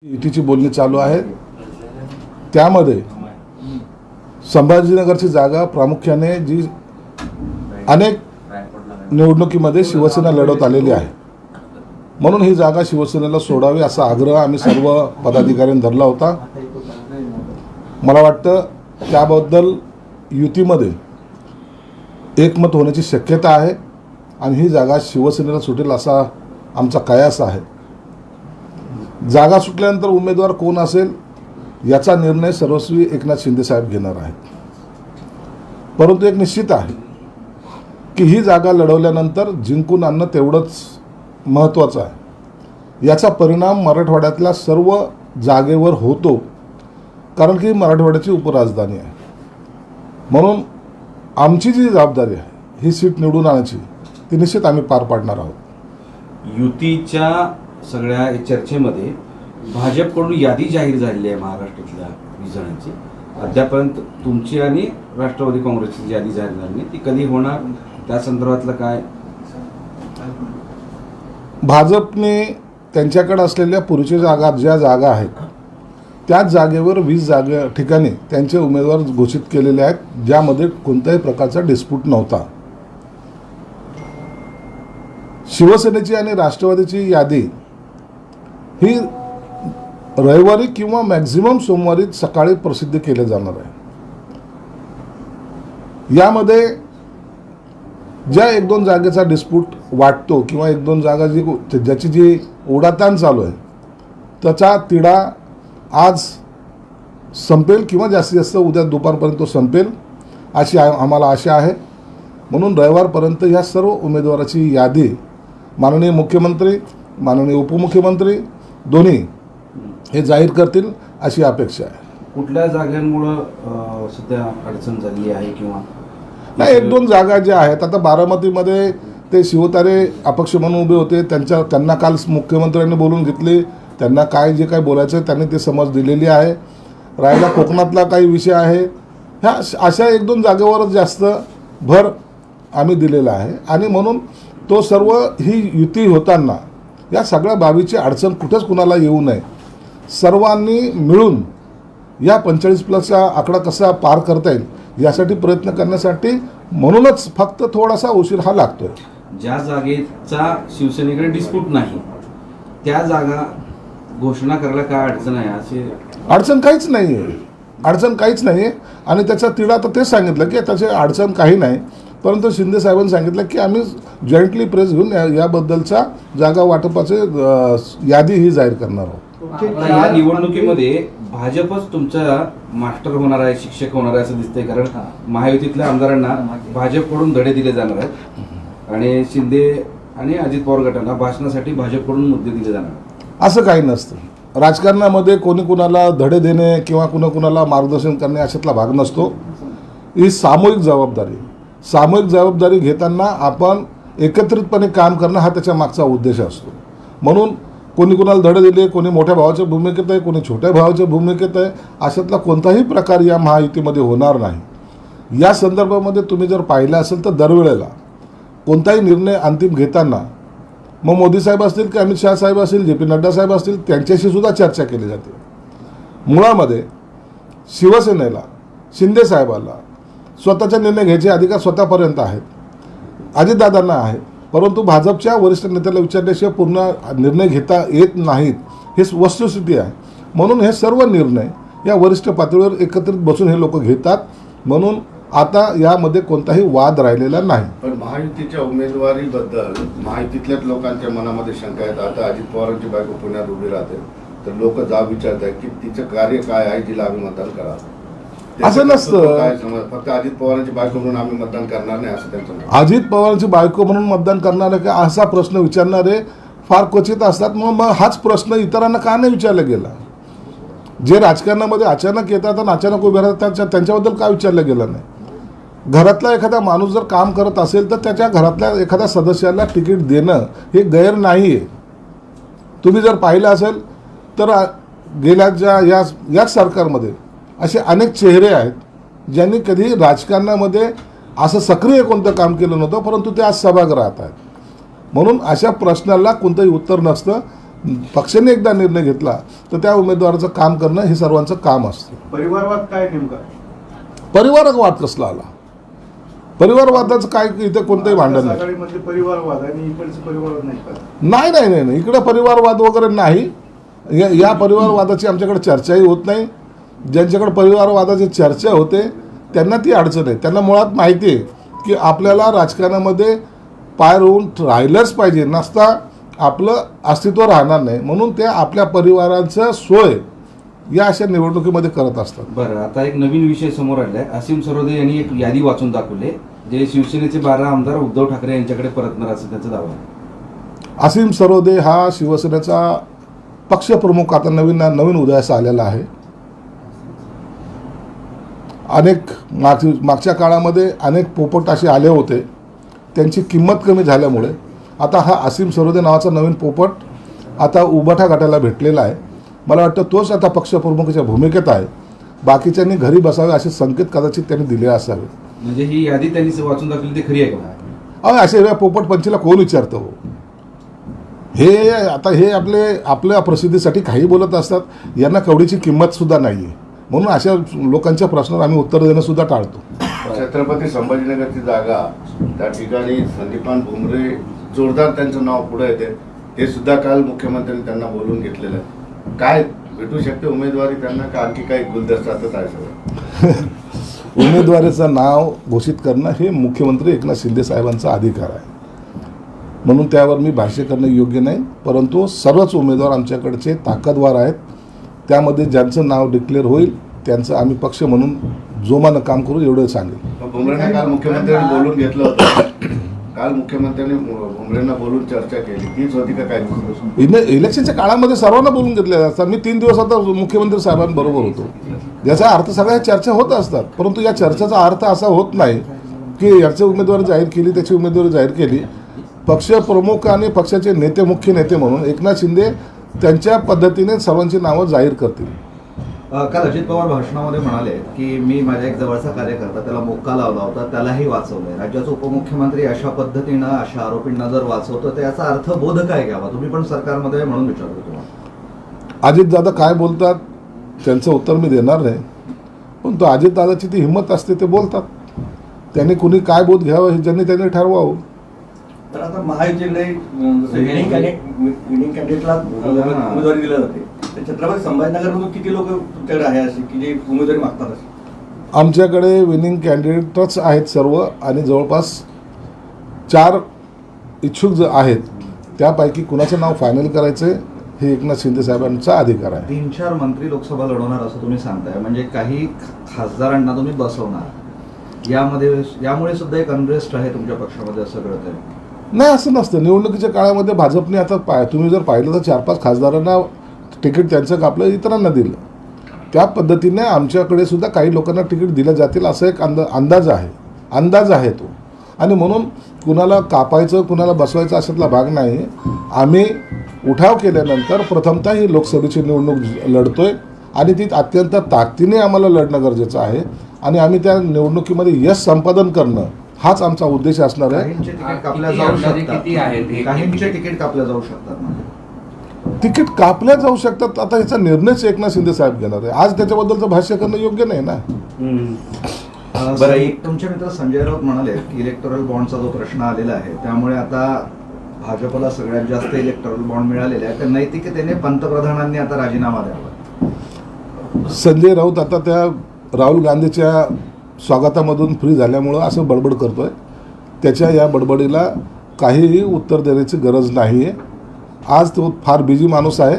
युतीची बोलणी चालू आहेत. त्यामध्ये संभाजीनगरची जागा प्रामुख्याने जी अनेक निवडणुकीमध्ये शिवसेना लढवत आलेली आहे, म्हणून ही जागा शिवसेनेला सोडावी असा आग्रह आम्ही सर्व पदाधिकाऱ्यांनी धरला होता. मला वाटतं त्याबद्दल युतीमध्ये एकमत होण्याची शक्यता आहे आणि ही जागा शिवसेनेला सुटेल असा आमचा कयास आहे. जागा सुटल्यानंतर उमेदवार कोण असेल याचा निर्णय सर्वस्वी एकनाथ शिंदे साहेब घेणार आहेत. परंतु एक निश्चित आहे की ही जागा लढवल्यानंतर जिंकून आणणं तेवढंच महत्त्वाचं आहे. याचा परिणाम मराठवाड्यातल्या सर्व जागेवर होतो, कारण की मराठवाड्याची उपराजधानी आहे. म्हणून आमची जी जबाबदारी आहे ही सीट निवडून आणायची, ती निश्चित आम्ही पार पाडणार आहोत. युतीच्या सगळ्या चर्चेमध्ये भाजपकडून यादी जाहीर झालेली आहे महाराष्ट्रातल्या 20 जणांची. अद्यापर्यंत तुमची आणि राष्ट्रवादी काँग्रेसची यादी जाहीर झाली नाही, ती कधी होणार, त्या संदर्भातलं काय? भाजपने त्यांच्याकडे असलेल्या पूर्वीच्या ज्या जागा आहेत त्याच जागेवर 20 ठिकाणी त्यांचे उमेदवार घोषित केलेले आहेत, ज्यामध्ये कोणत्याही प्रकारचा डिस्प्यूट नव्हता. शिवसेनेची आणि राष्ट्रवादीची यादी ही रविवारी किंवा मॅक्झिमम सोमवारी सकाळी प्रसिद्ध केले जाणार आहे. यामध्ये ज्या 1-2 जागेचा डिस्प्यूट वाटतो किंवा 1-2 जागा ज्याची जी ओढाताण चालू आहे त्याचा तिढा आज संपेल किंवा जास्तीत जास्त उद्या दुपारपर्यंत तो संपेल अशी आम्हाला आशा आहे. म्हणून रविवारपर्यंत ह्या सर्व उमेदवाराची यादी माननीय मुख्यमंत्री, माननीय उपमुख्यमंत्री दोन्ही हे जाहीर करतील अशी अपेक्षा आहे. कुठल्या जागांमुळं सध्या अडचण झाली आहे किंवा नाही, 1-2 जागा ज्या आहेत, आता बारामतीमध्ये ते शिवतारे अपक्ष म्हणून उभे होते, त्यांना काल मुख्यमंत्र्यांनी बोलून घेतले. त्यांना जे काय बोलायचं त्यांनी ते समज दिलेली आहे. राहिला कोकणातला काही विषय आहे, ह्या अशा 1-2 जागेवरच जास्त भर आम्ही दिलेला आहे. आणि म्हणून तो सर्व ही युती होताना या सगळ्या बाबीची अडचण कुठेच कुणाला येऊ नये, सर्वांनी मिळून या 45+ आकडा कसा पार करता येईल यासाठी प्रयत्न करण्यासाठी, म्हणूनच फक्त थोडासा उशीर हा लागतोय. ज्या जागेचा शिवसेनेकडे डिस्प्यूट नाही त्या जागा घोषणा करायला काय अडचण आहे? असे अडचण काहीच नाही आहे, अडचण काहीच नाही आहे. आणि त्याचा तिढा तर तेच सांगितलं की त्याची अडचण काही नाही, परंतु शिंदे साहेबांनी सांगितलं की आम्ही जॉईंटली प्रेस घेऊन याबद्दलचा जागा वाटपाचे यादी ही जाहीर करणार आहोत. या निवडणुकीमध्ये भाजपच तुमचा मास्टर होणार आहे, शिक्षक होणार आहे असं दिसतंय, कारण महायुतीतल्या आमदारांना भाजपकडून धडे दिले जाणार आहेत आणि शिंदे आणि अजित पवार गटांना भाषणासाठी भाजपकडून मुद्दे दिले जाणार आहेत. असं काही नसतं. राजकारणामध्ये कोणी कुणाला धडे देणे किंवा कुणाला मार्गदर्शन करणे अशातला भाग नसतो. ही सामूहिक जबाबदारी घेताना आपण एकत्रितपणे काम करणं हा त्याच्या मागचा उद्देश असतो. म्हणून कोणी कुणाला धडे दिले, कोणी मोठ्या भावाच्या भूमिकेत आहे, कोणी छोट्या भावाच्या भूमिकेत आहे, अशातला कोणताही प्रकार या महायुतीमध्ये होणार नाही. या संदर्भामध्ये तुम्ही जर पाहिलं असेल तर दरवेळेला कोणताही निर्णय अंतिम घेताना मग मोदी साहेब असतील की अमित शहा साहेब असतील, JP नड्डा साहेब असतील, त्यांच्याशी सुद्धा चर्चा केली जाते. मुळामध्ये शिवसेनेला, शिंदे साहेबाला स्वतःचा निर्णय घ्यायचे अधिकार स्वतःपर्यंत आहेत, अजितदादांना आहेत, परंतु भाजपच्या वरिष्ठ नेत्याला विचारल्याशिवाय पूर्ण निर्णय घेता येत नाहीत, हे वस्तुस्थिती आहे. म्हणून हे सर्व निर्णय या वरिष्ठ पातळीवर एकत्रित बसून हे लोक घेतात. म्हणून आता यामध्ये कोणताही वाद राहिलेला नाही. पण महायुतीच्या उमेदवारीबद्दल महायुतीतल्याच लोकांच्या मनामध्ये शंका आहेत. आता अजित पवारांची बायको पुण्यात उभी राहते, तर लोक जाब विचारतात की तिचं कार्य काय आहे, जिला आम्ही मतदान करा. असं नसतं. काय समज फक्त अजित पवारांची बायको म्हणून आम्ही मतदान करणार नाही असं त्यांचं म्हणणं. अजित पवारांची बायको म्हणून मतदान करणारे का असा प्रश्न विचारणारे फार क्वचित असतात. मग हाच प्रश्न इतरांना का नाही विचारला गेला? जे राजकारणामध्ये अचानक येतात आणि अचानक उभे राहतात त्यांच्याबद्दल का विचारलं गेलं नाही? घरातला एखादा माणूस जर काम करत असेल तर त्याच्या घरातल्या एखाद्या सदस्याला तिकीट देणं हे गैर नाही आहे. तुम्ही जर पाहिलं असेल तर गेल्या याच सरकारमध्ये असे अनेक चेहरे आहेत ज्यांनी कधी राजकारणामध्ये असं सक्रिय कोणतं काम केलं नव्हतं, परंतु ते आज सभागृहात आहेत. म्हणून अशा प्रश्नाला कोणतंही उत्तर नसतं. पक्षाने एकदा निर्णय घेतला तर त्या उमेदवाराचं काम करणं हे सर्वांचं काम असतं. परिवारवाद काय नेमका? परिवारवाद कसला आला? परिवारवादाचं काय इथे कोणतंही भांडण नाही. आघाडीमधले परिवारवाद आणि इकडचे परिवारवाद नाही का? नाही नाही नाही नाही, इकडे परिवारवाद वगैरे नाही. या परिवारवादाची आमच्याकडे चर्चाही होत नाही. ज्यांच्याकडे परिवारवादाची चर्चा होते त्यांना ती अडचण आहे. त्यांना मुळात माहिती आहे की आपल्याला राजकारणामध्ये पाय रोवून राहिलंच पाहिजे, नसता आपलं अस्तित्व राहणार नाही. म्हणून ते आपल्या परिवाराचं सोय या अशा निवडणुकीमध्ये करत असतात. बरं, आता एक नवीन विषय समोर आलाय. असीम सरोदे यांनी एक यादी वाचून दाखवली, जे शिवसेनेचे 12 आमदार उद्धव ठाकरे यांच्याकडे परतणार असं त्यांचा दावा आहे. असीम सरोदे हा शिवसेनेचा पक्षप्रमुख आता नवीन उदयास आलेला आहे. मागच्या काळामध्ये अनेक पोपट असे आले होते, त्यांची किंमत कमी झाल्यामुळे आता हा असीम सरोदे नावाचा नवीन पोपट आता उबाठा गटाला भेटलेला आहे. मला वाटतं तोच आता पक्षप्रमुखाच्या भूमिकेत आहे. बाकीच्यांनी घरी बसावे असे संकेत कदाचित त्यांनी दिले असावे. म्हणजे ही यादी त्यांनी वाचून दाखवली ती खरी आहे का? असे पोपट पंचीला कोण विचारतं हो? हे आपल्या प्रसिद्धीसाठी काही बोलत असतात. यांना कवडीची किंमत सुद्धा नाही आहे. म्हणून अशा लोकांच्या प्रश्नावर आम्ही उत्तर देणं सुद्धा टाळतो. छत्रपती संभाजीनगरची जागा, त्या ठिकाणी संदीपान भुमरे जोरदार त्यांचं नाव पुढे येते. ते सुद्धा काल मुख्यमंत्र्यांनी त्यांना बोलून घेतलेलं आहे. काय भेटू शकते उमेदवारी त्यांना, का आणखी काही गुलदस्त्यातच आहे सगळं? उमेदवारीचं नाव घोषित करणं हे मुख्यमंत्री एकनाथ शिंदे साहेबांचा अधिकार आहे. म्हणून त्यावर मी भाष्य करणं योग्य नाही. परंतु सर्वच उमेदवार आमच्याकडचे ताकदवार आहेत. त्यामध्ये ज्यांचं नाव डिक्लेअर होईल त्यांचं आम्ही पक्ष म्हणून जोमानं काम करू एवढं सांगेल. भुमरेंना काल मुख्यमंत्र्यांनी बोलून घेतलं होतं. काल मुख्यमंत्र्यांनी भुमरेंना बोलून चर्चा केली, तीच होती का काय? इलेक्शनच्या काळामध्ये सर्वांना बोलून घेतलेलं असतात. मी 3 दिवस आता मुख्यमंत्री साहेबांबरोबर होतो. याचा अर्थ सगळ्या चर्चा होत असतात. परंतु या चर्चेचा अर्थ असा होत नाही की याची उमेदवारी जाहीर केली, त्याची उमेदवारी जाहीर केली. पक्षप्रमुख आणि पक्षाचे नेते, मुख्य नेते म्हणून एकनाथ शिंदे त्यांच्या पद्धतीने सर्वांची नावं जाहीर करतील. काल अजित पवार भाषणामध्ये म्हणाले की मी माझ्या एक जवळचा कार्यकर्ता त्याला मोक्का लावला होता, त्यालाही वाचवलंय. राज्याचे उपमुख्यमंत्री अशा पद्धतीनं अशा आरोपींना जर वाचवतो तर याचा अर्थ बोध काय घ्यावा? तुम्ही पण सरकारमध्ये म्हणून विचारतो तुम्हाला. अजितदादा काय बोलतात त्यांचं उत्तर मी देणार नाही. पण तो अजितदादाची ती हिंमत असते, ते बोलतात. त्यांनी कुणी काय बोध घ्यावं हे त्यांनी ठरवावं. तर आता महायुतीने विनिंग कॅन्डिडेटला उमेदवारी दिली जाते. तर छत्रपती संभाजीनगरमधून किती लोक तुमच्याकडे आहे असे की जे उमेदवारी मागतात? आमच्याकडे विनिंग कॅन्डिडेटच आहेत सर्व, आणि जवळपास 4 इच्छुक आहेत. त्यापैकी कुणाचं नाव फायनल करायचं हे एकनाथ शिंदे साहेबांचा अधिकार आहे. 3-4 मंत्री लोकसभा लढवणार असं तुम्ही सांगताय, म्हणजे काही खासदारांना तुम्ही बसवणार. यामुळे सुद्धा एक अनरेस्ट आहे तुमच्या पक्षामध्ये असं कळत आहे? नाही, असं नसतं. निवडणुकीच्या काळामध्ये भाजपने आता तुम्ही जर पाहिलं तर 4-5 खासदारांना तिकीट त्यांचं कापलं, इतरांना दिलं. त्या पद्धतीने आमच्याकडे सुद्धा काही लोकांना तिकीट दिलं जातील असं एक अंदाज आहे तो. आणि म्हणून कुणाला कापायचं कुणाला बसवायचं अशातला भाग नाही. आम्ही उठाव केल्यानंतर प्रथमतः ही लोकसभेची निवडणूक लढतोय आणि ती अत्यंत ताकदीने आम्हाला लढणं गरजेचं आहे. आणि आम्ही त्या निवडणुकीमध्ये यश संपादन करणं हाच आमचा उद्देश असणार आहे. काहींचे तिकीट कापल्या जाऊ शकतात, काहींचे तिकीट कापल्या जाऊ शकतात. तिकीट कापल्या जाऊ शकतात. आता याचा निर्णयच एकनाथ शिंदे साहेब घेणार आहे. आज त्याच्याबद्दलचं भाष्य करणं योग्य नाही ना. बरं, तुमचे मित्र संजय राऊत म्हणाले की इलेक्टोरल बॉन्डचा जो प्रश्न आलेला आहे त्यामुळे आता भाजपला सगळ्यात जास्त इलेक्टोरल बॉन्ड मिळालेले आहे, तर नैतिकतेने पंतप्रधानांनी आता राजीनामा द्यावा. संजय राऊत आता त्या राहुल गांधीच्या स्वागतामधून फ्री झाल्यामुळं असं बडबड करतोय. त्याच्या या बडबडीला काहीही उत्तर देण्याची गरज नाही आहे. आज तो फार बिझी माणूस आहे.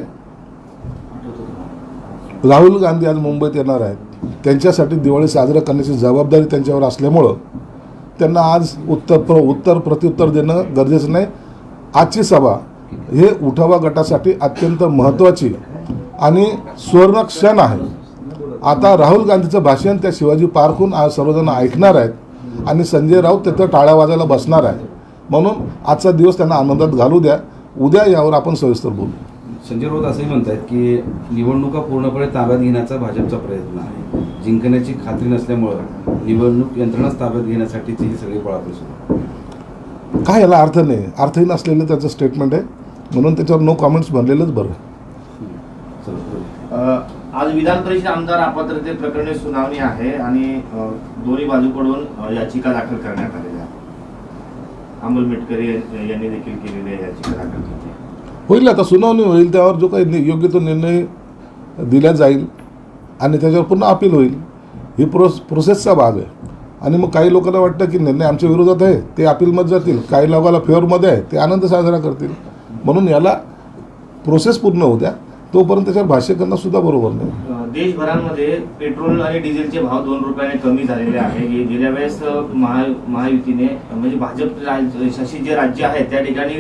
राहुल गांधी आज मुंबईत येणार आहेत. त्यांच्यासाठी दिवाळी साजरा करण्याची जबाबदारी त्यांच्यावर असल्यामुळं त्यांना आज उत्तर प्रत्युत्तर देणं गरजेचं नाही. आजची सभा हे उठावा गटासाठी अत्यंत महत्त्वाची आणि सुवर्ण क्षण आहे. आता राहुल गांधीचं भाषण त्या शिवाजी पार्कहून आज सर्वजण ऐकणार आहेत आणि संजय राऊत तिथं टाळ्या वाजायला बसणार आहे. म्हणून आजचा दिवस त्यांना आनंदात घालू द्या. उद्या यावर आपण सविस्तर बोलू. संजय राऊत असंही म्हणतात की निवडणुका पूर्णपणे ताब्यात घेण्याचा भाजपचा प्रयत्न आहे. जिंकण्याची खात्री नसल्यामुळं निवडणूक यंत्रणाच ताब्यात घेण्यासाठीची ही सगळी पळापळ सुरू. काय याला अर्थ नाही, अर्थहीन असलेलं त्याचं स्टेटमेंट आहे. म्हणून त्याच्यावर नो कॉमेंट्स बनलेलंच बरं. आज विधान परिषद आमदार अपात्रते प्रकरणी सुनावणी आहे आणि दोन्ही बाजूकडून याचिका दाखल करण्यात आलेल्या आहे. अमोल मिटकरी यांनी देखील केलेली आहे याचिका दाखल केली. होईल, आता सुनावणी होईल, त्यावर जो काही योग्य तो निर्णय दिला जाईल आणि त्याच्यावर पुन्हा अपील होईल. ही प्रोसेसचा भाग आहे. आणि मग काही लोकांना वाटतं की निर्णय आमच्या विरोधात आहे, ते अपीलमध्ये जातील. काही लोकांना फेवरमध्ये आहे, ते आनंद साजरा करतील. म्हणून याला प्रोसेस पूर्ण होऊ द्या, तोपर्यंत त्याच्यावर भाष्य करणं सुद्धा बरोबर नाही. देशभरामध्ये पेट्रोल आणि डिझेलचे भाव 2 रुपयाने कमी झालेले आहे. गेल्या वेळेस महायुतीने म्हणजे भाजप शासित जे राज्य आहे त्या ठिकाणी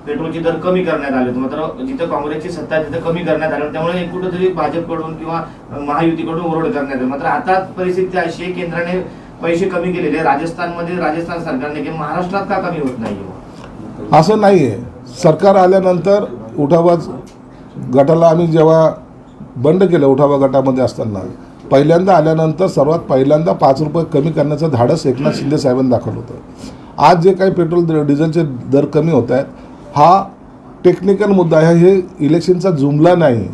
पेट्रोलचे दर कमी करण्यात आले होते. मात्र जिथं काँग्रेसची सत्ता आहे तिथं कमी करण्यात आले. त्यामुळे कुठेतरी भाजपकडून किंवा महायुतीकडून ओरड करण्यात आली. मात्र आता परिस्थिती अशी आहे, केंद्राने पैसे कमी केलेले. राजस्थान सरकारने की महाराष्ट्रात का कमी होत नाही? असं नाही आहे. सरकार आल्यानंतर उठावाच गटाला आम्ही जेव्हा बंड केलं, उठावा गटामध्ये असताना पहिल्यांदा आल्यानंतर सर्वात पहिल्यांदा 5 रुपये कमी करण्याचं धाडस एकनाथ शिंदे साहेबांनी दाखवलं होतं. आज जे काही पेट्रोल डिझेलचे दर कमी होत आहेत, हा टेक्निकल मुद्दा आहे. हे इलेक्शनचा जुमला नाही.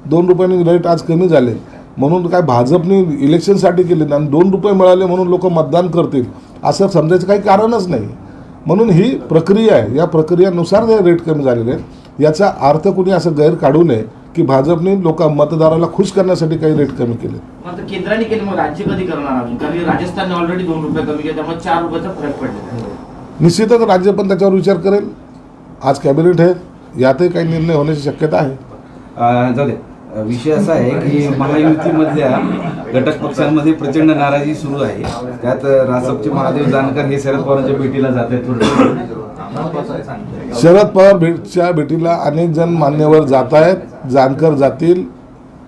2 रुपयांनी रेट आज कमी झाले म्हणून काय भाजपने इलेक्शनसाठी केले आणि 2 रुपये मिळाले म्हणून लोक मतदान करतील असं समजायचं काही कारणच नाही. म्हणून ही प्रक्रिया आहे. या प्रक्रियेनुसार हे रेट कमी झालेले आहेत. याचा अर्थ कुणी असं गैर काढू नये की भाजपने मतदाराला खुश करण्यासाठी काही रेट कमी केले. मात्र केंद्राने केले, मग राज्य कधी करणार अजून? कारण राजस्थानने ऑलरेडी 2 रुपये कमी केले, त्यामुळे 4 रुपयाचा फरक पडलेला आहे. निश्चितच राज्य पण त्याच्यावर विचार करेल. आज कॅबिनेट आहे, यातही काही निर्णय होण्याची शक्यता आहे. जाऊ दे. विषय असा आहे की महायुतीमधल्या घटक पक्षांमध्ये प्रचंड नाराजी सुरू आहे. त्यात रासपचे महादेव जानकर हे शरद पवारांच्या भेटीला जात आहेत. शरद पवारच्या भेटीला अनेक जण मान्यवर जात आहेत. जानकर जातील,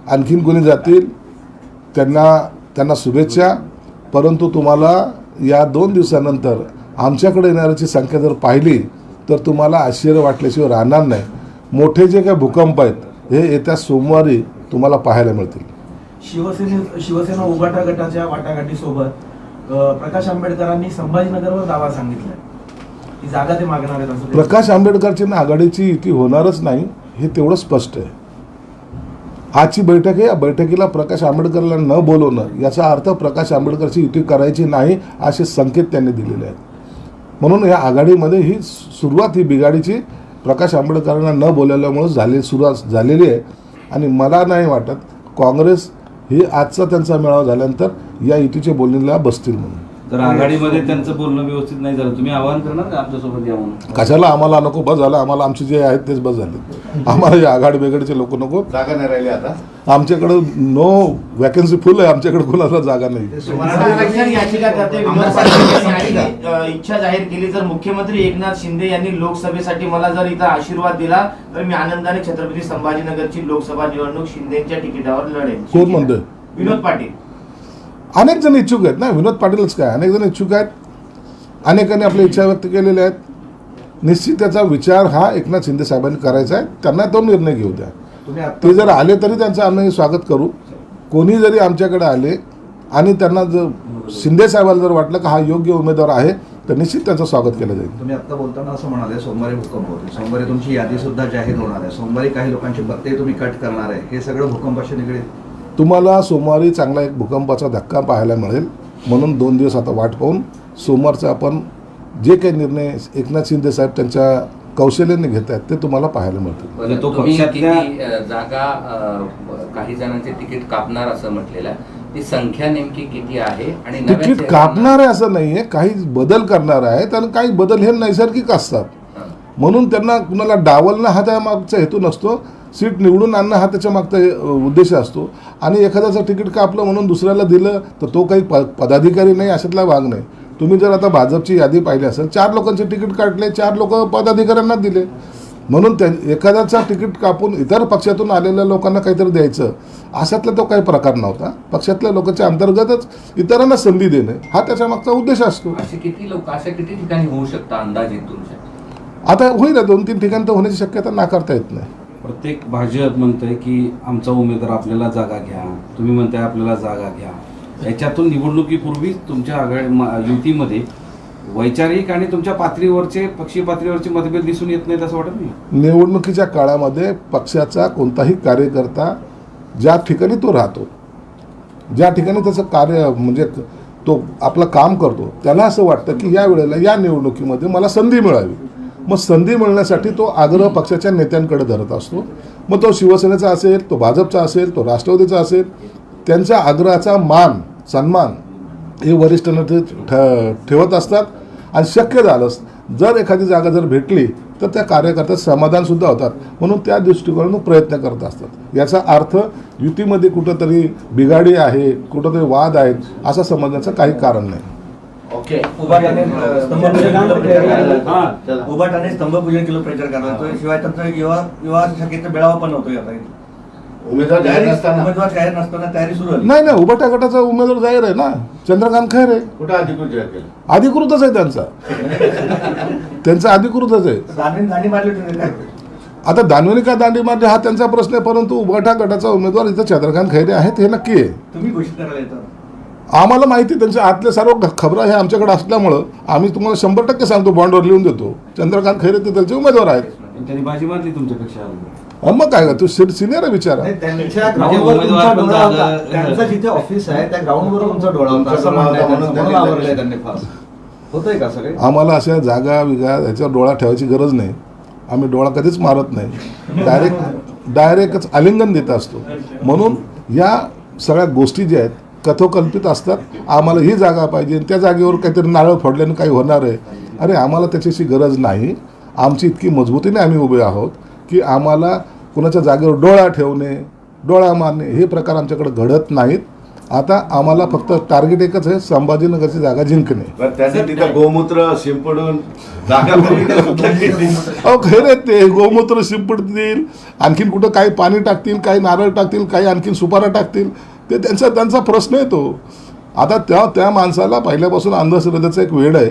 आणखीन कोणी जातील, त्यांना शुभेच्छा. परंतु तुम्हाला या 2 दिवसानंतर आमच्याकडे येणाऱ्याची संख्या जर पाहिली तर तुम्हाला आश्चर्य वाटल्याशिवाय राहणार नाही. मोठे जे काही भूकंप आहेत हे येत्या सोमवारी तुम्हाला पाहायला मिळतील. शिवसेना उभाटा गटाच्या वाटाघाटीसोबत प्रकाश आंबेडकरांनी संभाजीनगरवर दावा सांगितलाय की जागा ते मागणार आहेत असं. प्रकाश आंबेडकरची ना आघाडीची युती होणारच नाही हे तेवढं स्पष्ट आहे. आजची बैठक आहे, या बैठकीला प्रकाश आंबेडकरला न बोलवणं याचा अर्थ प्रकाश आंबेडकरची युती करायची नाही असे संकेत त्यांनी दिलेले आहेत. म्हणून या आघाडीमध्ये ही सुरुवात ही बिघाडीची प्रकाश आंबेडकरांना न बोलवल्यामुळे सुरुवात झालेली आहे. आणि मला नाही वाटत काँग्रेस ही आजचा त्यांचा मेळावा झाल्यानंतर या युतीच्या बोलणीला बसतील म्हणून. तर आघाडीमध्ये त्यांचं बोलणं व्यवस्थित नाही झालं, तुम्ही आवाहन करणार का आमच्यासोबत या म्हणून? कशाला? आम्हाला नको, बस झालं. आम्हाला आमचे जे आहेत तेच बस झाले. आम्हाला या आघाडी बेगडीचे लोक नको. जागा नाही राहिली आता. आमच्याकडं नो वॅकन्सी फुल आहे. आमच्याकडे कोणाला जागा नाही. याचिकाकर्ते विनोद पाटील यांनी इच्छा जाहीर केली, जर मुख्यमंत्री एकनाथ शिंदे यांनी लोकसभेसाठी मला जर इथं आशीर्वाद दिला तर मी आनंदाने छत्रपती संभाजीनगरची लोकसभा निवडणूक शिंदेच्या तिकिटावर लढेल. कोण म्हणतोय? विनोद पाटील. अनेक जण इच्छुक आहेत ना. विनोद पाटीलच काय, अनेक जण इच्छुक आहेत. अनेकांनी आपल्या इच्छा व्यक्त केलेल्या आहेत. निश्चित त्याचा विचार हा एकनाथ शिंदे साहेबांनी करायचा आहे. त्यांना तो निर्णय घेऊ द्या. ते जर आले तरी त्यांचं आम्ही स्वागत करू. कोणी जरी आमच्याकडे आले आणि त्यांना जर शिंदे साहेबांना जर वाटलं की हा योग्य उमेदवार आहे तर निश्चित त्यांचं स्वागत केलं जाईल. तुम्ही आता बोलताना असं म्हणाले सोमवारी भूकंप होते, सोमवारी तुमची यादी सुद्धा जाहीर होणार आहे, सोमवारी काही लोकांचे पत्ते तुम्ही कट करणार आहे, हे सगळं भूकंपाशी निगडीत. तुम्हाला सोमवारी चांगला एक भूकंपाचा धक्का पाहायला मिळेल. म्हणून 2 दिवस आता वाट पाहून सोमवारचा आपण जे काही निर्णय एकनाथ शिंदे साहेब त्यांच्या कौशल्याने घेत आहेत ते तुम्हाला पाहायला मिळतील. म्हणजे तो तुम्ही पक्षातल्या किती जागा काही जणांचे तिकीट कापणार असं म्हटलेलं आहे, ती संख्या नेमकी किती आहे? आणि नव्या तिकीट चेहऱ्यांना- कापणार आहे असं नाही आहे, काही बदल करणार आहेत आणि काही बदल हे नैसर्गिक असतात. म्हणून त्यांना कुणाला डावलणं हा त्यामागचा हेतू नसतो. सीट निवडून आणणं हा त्याच्या मागचा उद्देश असतो. आणि एखाद्याचं तिकीट कापलं म्हणून दुसऱ्याला दिलं तर तो काही पदाधिकारी नाही अशातला भाग नाही. तुम्ही जर आता भाजपची यादी पाहिली असेल, 4 लोकांचे तिकीट काढले, 4 लोक पदाधिकाऱ्यांना दिले. म्हणून एखाद्याचा तिकीट कापून इतर पक्षातून आलेल्या लोकांना काहीतरी द्यायचं अशातला तो काही प्रकार नव्हता. पक्षातल्या लोकांच्या अंतर्गतच इतरांना संधी देणे हा त्याच्या मागचा उद्देश असतो. असे किती लोक, अशा किती ठिकाणी होऊ शकतं अंदाजे तुमच्या? आता होईल 2-3 ठिकाणी तर होण्याची शक्यता नाकारता येत नाही. प्रत्येक भाजप म्हणतंय की आमचा उमेदवार आपल्याला जागा घ्या, तुम्ही म्हणताय आपल्याला जागा घ्या. याच्यातून निवडणुकीपूर्वी तुमच्या युतीमध्ये वैचारिक आणि तुमच्या पातळीवरचे पक्षीय पातळीवरचे मतभेद दिसून येत नाहीत असं वाटत नाही? निवडणुकीच्या काळामध्ये पक्षाचा कोणताही कार्यकर्ता ज्या ठिकाणी तो राहतो, ज्या ठिकाणी त्याचं कार्य म्हणजे तो आपलं काम करतो, त्याला असं वाटतं की या वेळेला या निवडणुकीमध्ये मला संधी मिळावी. मग संधी मिळण्यासाठी तो आग्रह पक्षाच्या नेत्यांकडे धरत असतो. मग तो शिवसेनेचा असेल, तो भाजपचा असेल, तो राष्ट्रवादीचा असेल, त्यांच्या आग्रहाचा मान सन्मान हे वरिष्ठ नेते ठेवत असतात. आणि शक्य झालंच जर एखादी जागा जर भेटली तर त्या कार्यकर्त्यात समाधानसुद्धा होतात, म्हणून त्या दृष्टिकोनातून प्रयत्न करत असतात. याचा अर्थ युतीमध्ये कुठंतरी बिघाडी आहे, कुठंतरी वाद आहेत असं समजण्याचं काही कारण नाही. ओके. उभाटाने स्तंभपूजन केलं प्रचार करणार, शिवाय त्यांचं युवा शाखेचा मेळावा पण होतो. आता उमेदवार जाहीर नसताना उमेदवार जाहीर नसताना तयारी सुरू झाली. नाही उभाटा गटाचा उमेदवार जाहीर आहे ना, चंद्रकांत खैरे. कुठं अधिकृत जाहीर केलं? अधिकृतच आहे त्यांचा अधिकृतच आहे. दांडी मारली होती काय? आता दानवेने का दांडी मारली हा त्यांचा प्रश्न आहे, परंतु उभाटा गटाचा उमेदवार इथं चंद्रकांत खैरे आहेत हे नक्की आहे. तुम्ही घोषित करायला येतात? आम्हाला माहिती त्यांच्या आतले सर्व खबरा हे आमच्याकडे असल्यामुळं आम्ही तुम्हाला 100% सांगतो, बॉन्डवर लिहून देतो. चंद्रकांत खैरे ते त्यांचे उमेदवार आहेत. त्यांनी बाजी मारली तुमच्यापेक्षा. मग काय तू सिनियर विचारा. त्यांच्या ग्राउंडवर तुमचा डोळा होता. त्यांचं जिथे ऑफिस आहे त्या ग्राउंडवर तुमचा डोळा होता असं म्हणणं आहे त्यांचं. म्हणून आवरलंय त्यांनी फार. होतंय का सगळे? आम्हाला अशा जागा विगा ह्याच्यावर डोळा ठेवायची गरज नाही. आम्ही डोळा कधीच मारत नाही, डायरेक्टच आलिंगन देत असतो. म्हणून या सगळ्या गोष्टी ज्या आहेत कथोकल्पित असतात. आम्हाला ही जागा पाहिजे, त्या जागेवर काहीतरी नारळ फोडल्याने काही होणार आहे, अरे आम्हाला त्याच्याशी गरज नाही. आमची इतकी मजबूतीने आम्ही उभे आहोत की आम्हाला कुणाच्या जागेवर डोळा ठेवणे, डोळा मारणे हे प्रकार आमच्याकडे घडत नाहीत. आता आम्हाला फक्त टार्गेट एकच आहे, संभाजीनगरची जागा जिंकणे. त्याने तिथं गोमूत्र शिंपडून जागा अहो खैरे ते गोमूत्र शिंपडतील, आणखीन कुठं काही पाणी टाकतील, काही नारळ टाकतील, काही आणखीन सुपारा टाकतील, ते त्यांचा प्रश्न आहे तो. आता त्या माणसाला पहिल्यापासून अंधश्रद्धेचा एक वेड आहे,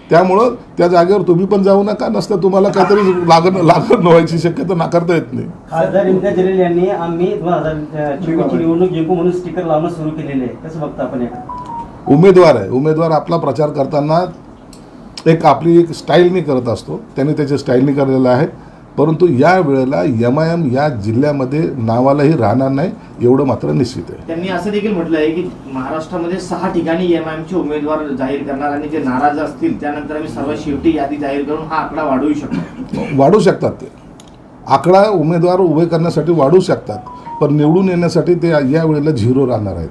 त्यामुळं त्या जागेवर तुम्ही पण जाऊ नका. नसतं तुम्हाला काहीतरी लागण व्हायची शक्यता नाकारता येत नाही. खासदार इम्तियाज जलील यांनी आम्ही 2024ची निवडणूक जिंकू म्हणून स्टिकर लावणं सुरू केलेले आहे, कसं बघता आपण? उमेदवार आहे, उमेदवार आपला प्रचार करताना आपली एक स्टाईलनी करत असतो, त्यांनी त्याच्या स्टाईलनी केलेलं आहे. परंतु या वेळेला MIM या जिल्ह्यामध्ये नावालाही राहणार नाही एवढं मात्र निश्चित आहे. त्यांनी असं देखील म्हटलं आहे की महाराष्ट्रामध्ये 6 ठिकाणी MIMचे उमेदवार जाहीर करणार आणि जे नाराज असतील त्यानंतर आम्ही सर्वात शेवटी यादी जाहीर करून हा आकडा वाढवू शकतो. ते आकडा उमेदवार उभे करण्यासाठी वाढू शकतात, पण निवडून येण्यासाठी ते या वेळेला 0 राहणार आहेत.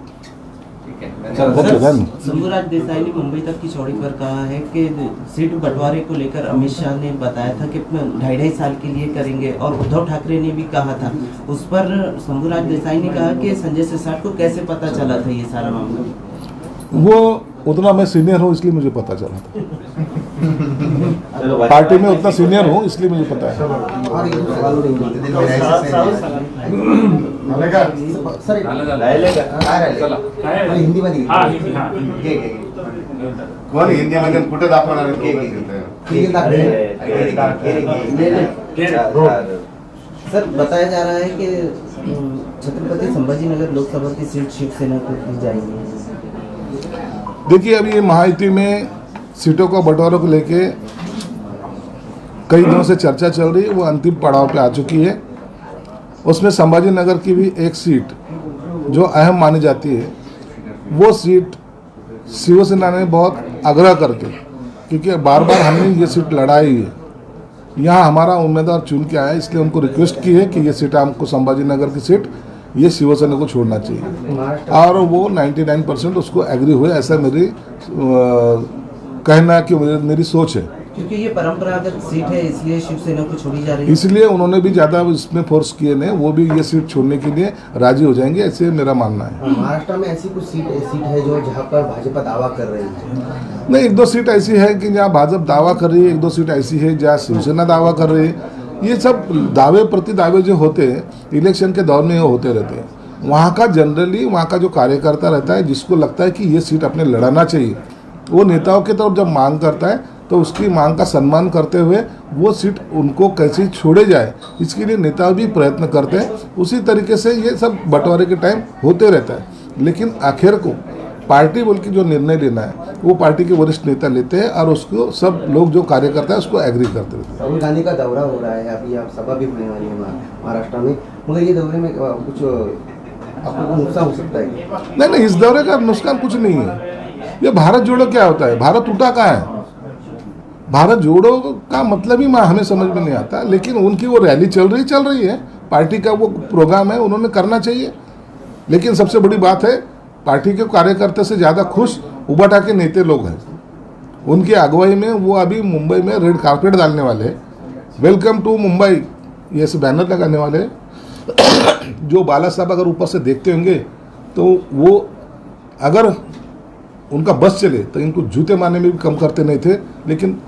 शंभूराज देसाई ने मुंबई तक की चौड़ी पर कहा है कि सीट बंटवारे को लेकर अमित शाह ने बताया था कि 2.5 साल के लिए करेंगे, और उद्धव ठाकरे ने भी कहा था. उस पर शंभूराज देसाई ने कहा कि संजय सिरसाट को कैसे पता चला था ये सारा मामला? वो उतना मैं सीनियर हूँ इसलिए मुझे पता चला. पार्टी में उतना सीनियर हूँ इसलिए मुझे पता है. हिंदीमध्ये कोण हिंदीमध्ये कुठे दाखवणार? सर बताया जा रहा है कि छत्रपति संभाजीनगर लोकसभा की सीट शिवसेना को दी जाएगी. देखिए अभी ये महायुति में सीटों का बंटवारा को लेके कई दिनों से चर्चा चल रही है, वो अंतिम पड़ाव पे आ चुकी है. उसमें संभाजीनगर की भी एक सीट जो अहम मानी जाती है, वो सीट शिवसेना ने बहुत आग्रह करके, क्योंकि बार बार हमने ये सीट लड़ाई है, यहाँ हमारा उम्मीदवार चुन के आया, इसलिए उनको रिक्वेस्ट की है कि ये सीट हमको संभाजीनगर की सीट ये शिवसेना को छोड़ना चाहिए. और वो 99% उसको एग्री हुए, ऐसा मेरी कहना कि मेरी सोच है. क्योंकि ये परंपरागत सीट है इसलिए शिवसेना को छोड़ी जा रही है. इसलिए उन्होंने भी ज़्यादा इसमें फोर्स किए नहीं, वो भी ये सीट छोड़ने के लिए राजी हो जाएंगे, ऐसे मेरा मानना है. महाराष्ट्र में ऐसी कुछ सीट है जो जहाँ पर भाजपा दावा कर रही है? नहीं, 1-2 सीट ऐसी है कि जहाँ भाजपा दावा कर रही है, 1-2 सीट ऐसी है जहाँ शिवसेना दावा कर रही है. ये सब दावे प्रति दावे जो होते हैं इलेक्शन के दौर में होते रहते हैं. वहाँ का जनरली वहाँ का जो कार्यकर्ता रहता है, जिसको लगता है कि ये सीट अपने लड़ाना चाहिए, वो नेताओं के तौर जब मांग करता है तो उसकी मांग का सम्मान करते हुए वो सीट उनको कैसे छोड़े जाए, इसके लिए नेता भी प्रयत्न करते हैं. उसी तरीके से ये सब बंटवारे के टाइम होते रहता है. लेकिन आखिर को पार्टी बोल के जो निर्णय लेना है वो पार्टी के वरिष्ठ नेता लेते हैं और उसको सब लोग जो कार्यकर्ता है उसको एग्री करते रहते हैं। राहुल गांधी का दौरा हो रहा है, अभी आप सभा भी होने वाली है महाराष्ट्र में, मगर ये दौरे में कुछ आपको नुकसान हो सकता है? नहीं, इस दौरे का नुकसान कुछ नहीं है। ये भारत जोड़ो क्या होता है, भारत टूटा कहाँ है? भारत जोड़ो का मतलब ही हमें समझ में नहीं आता, लेकिन उनकी वो रैली चल रही है, पार्टी का वो प्रोग्राम है, उन्होंने करना चाहिए। लेकिन सबसे बड़ी बात है, पार्टी के कार्यकर्ता से ज़्यादा खुश उबाटा के नेता लोग हैं। उनकी अगुवाई में वो अभी मुंबई में रेड कारपेट डालने वाले हैं, वेलकम टू मुंबई ये ऐसे बैनर लगाने वाले हैं। जो बाला साहब अगर ऊपर से देखते होंगे तो वो अगर उनका बस चले तो इनको जूते मारने में भी कम करते नहीं थे, लेकिन